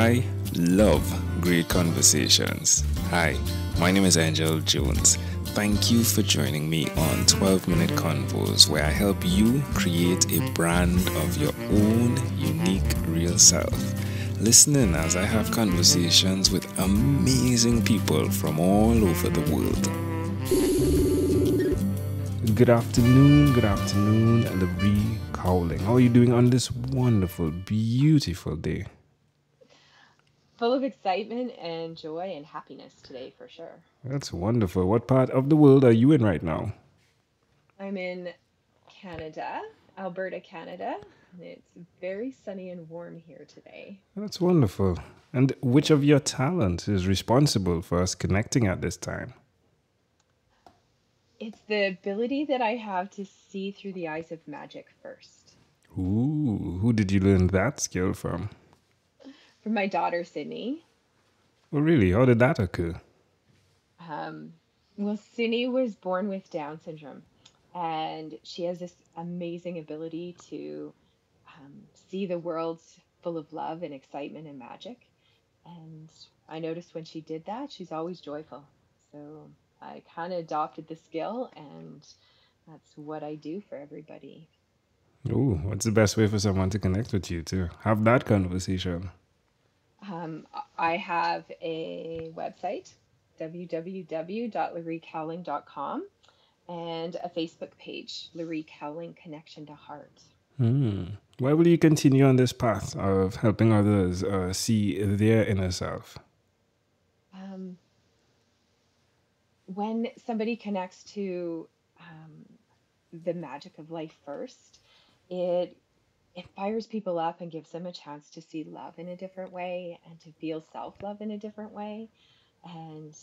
I love great conversations. Hi, my name is Angel Jones. Thank you for joining me on 12-Minute Convos, where I help you create a brand of your own unique real self. Listen in as I have conversations with amazing people from all over the world. Good afternoon, Loree, Cowling. How are you doing on this wonderful, beautiful day? Full of excitement and joy and happiness today for sure. That's wonderful. What part of the world are you in right now? I'm in Canada, Alberta, Canada, and it's very sunny and warm here today. That's wonderful. And which of your talents is responsible for us connecting at this time? It's the ability that I have to see through the eyes of magic first. Ooh, who did you learn that skill from? From my daughter, Sydney. Oh, really? How did that occur? Um, well, Sydney was born with Down syndrome, and she has this amazing ability to see the world full of love and excitement and magic. And I noticed when she did that, she's always joyful. So I kind of adopted the skill, and that's what I do for everybody. Ooh, what's the best way for someone to connect with you to have that conversation? I have a website, www.loreecowling.com, and a Facebook page, Loree Cowling Connection to Heart. Why will you continue on this path of helping others see their inner self? Um, when somebody connects to um, the magic of life first, it it fires people up and gives them a chance to see love in a different way and to feel self-love in a different way. And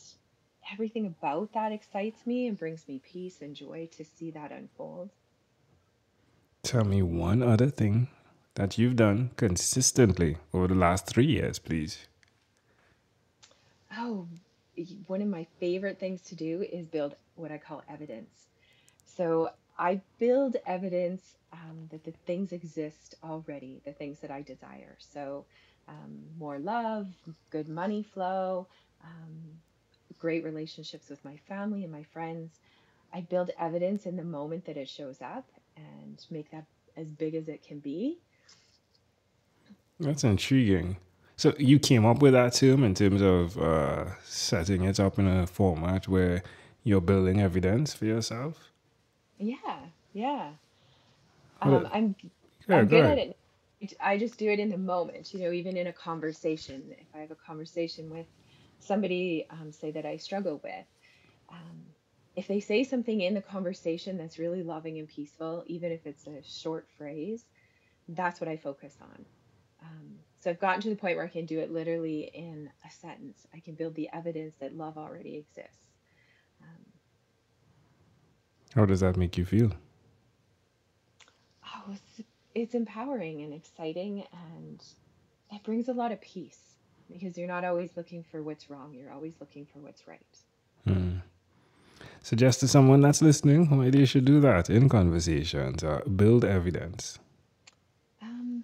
everything about that excites me and brings me peace and joy to see that unfold. Tell me one other thing that you've done consistently over the last 3 years, please. Oh, one of my favorite things to do is build what I call evidence. So I build evidence that the things exist already, the things that I desire. So more love, good money flow, um, great relationships with my family and my friends. I build evidence in the moment that it shows up and make that as big as it can be. That's intriguing. So you came up with that term in terms of setting it up in a format where you're building evidence for yourself? Yeah, yeah. How I'm yeah, I'm go good at ahead. it. I just do it in the moment, even in a conversation. If I have a conversation with somebody, say that I struggle with, um, if they say something in the conversation that's really loving and peaceful, even if it's a short phrase, that's what I focus on. So I've gotten to the point where I can do it literally in a sentence. I can build the evidence that love already exists. Um, How does that make you feel? oh, it's empowering and exciting, and it brings a lot of peace because you're not always looking for what's wrong. You're always looking for what's right. Suggest to someone that's listening why they should do that in conversations. Build evidence. Um,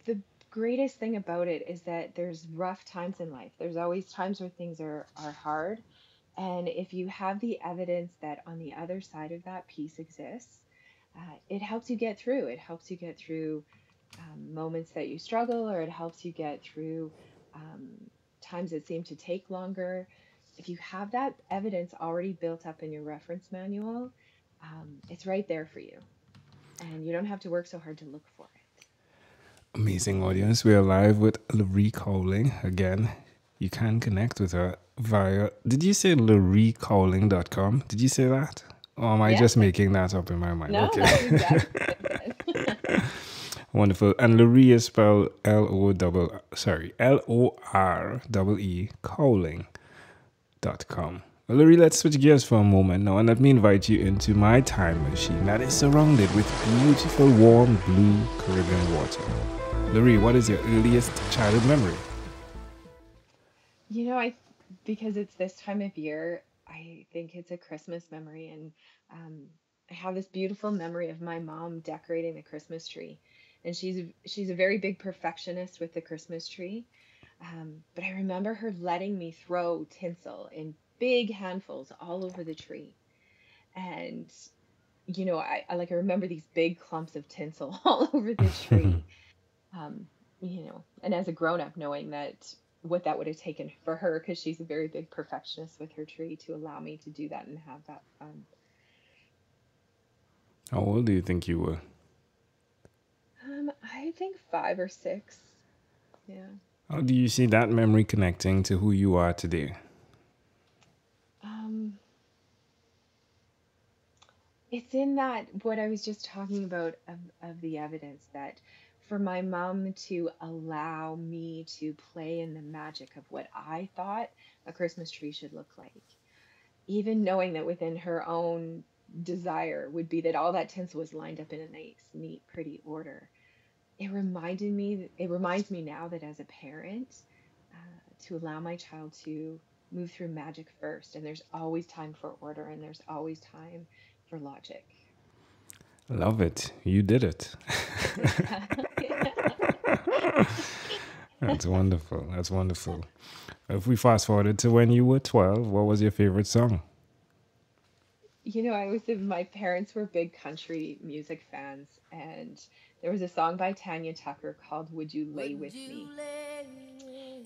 the greatest thing about it is that there's rough times in life. There's always times where things are hard. And if you have the evidence that on the other side of that peace exists, it helps you get through. It helps you get through moments that you struggle, or it helps you get through um, times that seem to take longer. If you have that evidence already built up in your reference manual, it's right there for you. And you don't have to work so hard to look for it. Amazing audience. We are live with Loree Cowling. Again, you can connect with her via. Did you say loreecowling.com? Did you say that? Or am I Yes, just making that up in my mind? no, Okay. that's exactly what I said. Wonderful. And Loree is spelled Loree Cowling.com. Well, Loree, let's switch gears for a moment now and let me invite you into my time machine that is surrounded with beautiful, warm, blue Caribbean water. Loree, what is your earliest childhood memory? You know, I because it's this time of year, I think it's a Christmas memory, and um, I have this beautiful memory of my mom decorating the Christmas tree, and she's a very big perfectionist with the Christmas tree. But I remember her letting me throw tinsel in big handfuls all over the tree. And, I remember these big clumps of tinsel all over the tree. Um, and as a grown up, knowing that what that would have taken for her, because she's a very big perfectionist with her tree, to allow me to do that and have that fun. How old do you think you were? I think 5 or 6. Yeah. How do you see that memory connecting to who you are today? Um, it's in that what I was just talking about of the evidence that for my mom to allow me to play in the magic of what I thought a Christmas tree should look like, even knowing that within her own desire would be that all that tinsel was lined up in a nice, neat, pretty order. It reminds me now that as a parent, to allow my child to move through magic first, and there's always time for order, and there's always time for logic. Love it. You did it. That's wonderful. That's wonderful. If we fast forwarded to when you were 12, what was your favorite song? My parents were big country music fans, and there was a song by Tanya Tucker called "Would You Lay With Me?"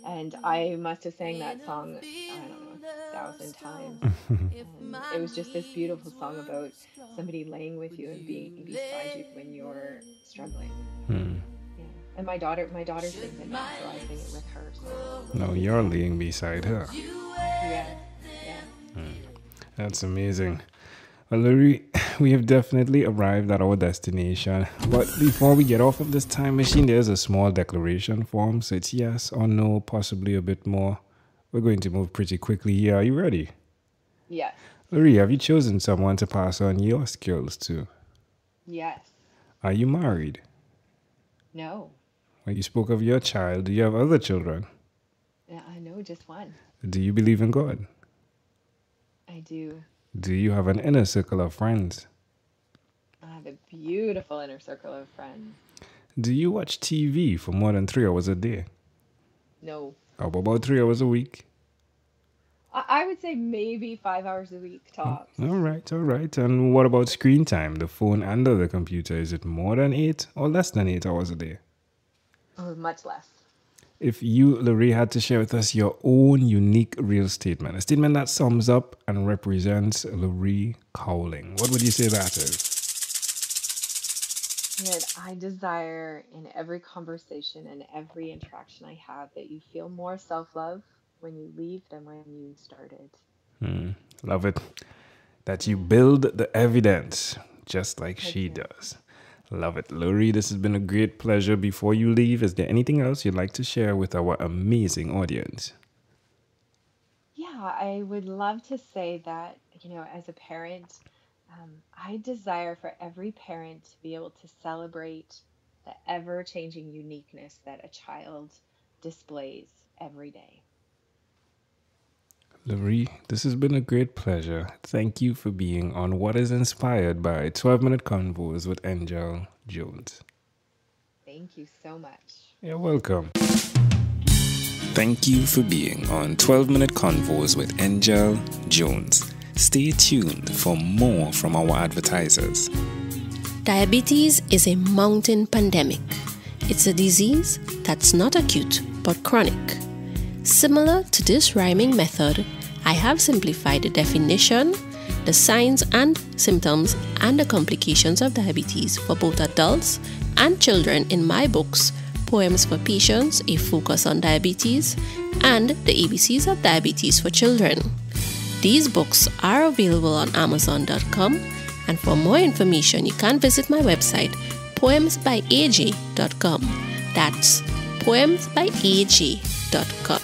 And I must have sang that song, I don't know, 1,000 times. And it was just this beautiful song about somebody laying with you and being beside you when you're struggling. Yeah. And my daughter sings it now, so I sing it with her. So. No, you're laying beside her. Yeah. That's amazing. Well, Loree, we have definitely arrived at our destination. But before we get off of this time machine, there's a small declaration form. So it's yes or no, possibly a bit more. We're going to move pretty quickly here. Are you ready? Yes. Loree, have you chosen someone to pass on your skills to? Yes. Are you married? No. Well, you spoke of your child. Do you have other children? Yeah, I know, just one. Do you believe in God? I do. Do you have an inner circle of friends? I have a beautiful inner circle of friends. Do you watch TV for more than 3 hours a day? No. How about 3 hours a week? I would say maybe 5 hours a week tops. All right. And what about screen time, the phone and the computer? Is it more than 8 or less than 8 hours a day? Or much less. If you, Loree, had to share with us your own unique real statement, a statement that sums up and represents Loree Cowling, what would you say that is? That I desire in every conversation and every interaction I have that you feel more self-love when you leave than when you started. Love it. That you build the evidence just like she does. Love it. Loree, this has been a great pleasure. Before you leave, is there anything else you'd like to share with our amazing audience? Yeah, I would love to say that, as a parent, I desire for every parent to be able to celebrate the ever-changing uniqueness that a child displays every day. Loree, this has been a great pleasure. Thank you for being on What is Inspired by 12-Minute Convos with Angel Jones. Thank you so much. You're welcome. Thank you for being on 12-Minute Convos with Angel Jones. Stay tuned for more from our advertisers. Diabetes is a mountain pandemic. It's a disease that's not acute but chronic. Similar to this rhyming method, I have simplified the definition, the signs and symptoms, and the complications of diabetes for both adults and children in my books, Poems for Patients, A Focus on Diabetes, and The ABCs of Diabetes for Children. These books are available on Amazon.com, and for more information, you can visit my website, poemsbyaj.com. That's poemsbyaj.com.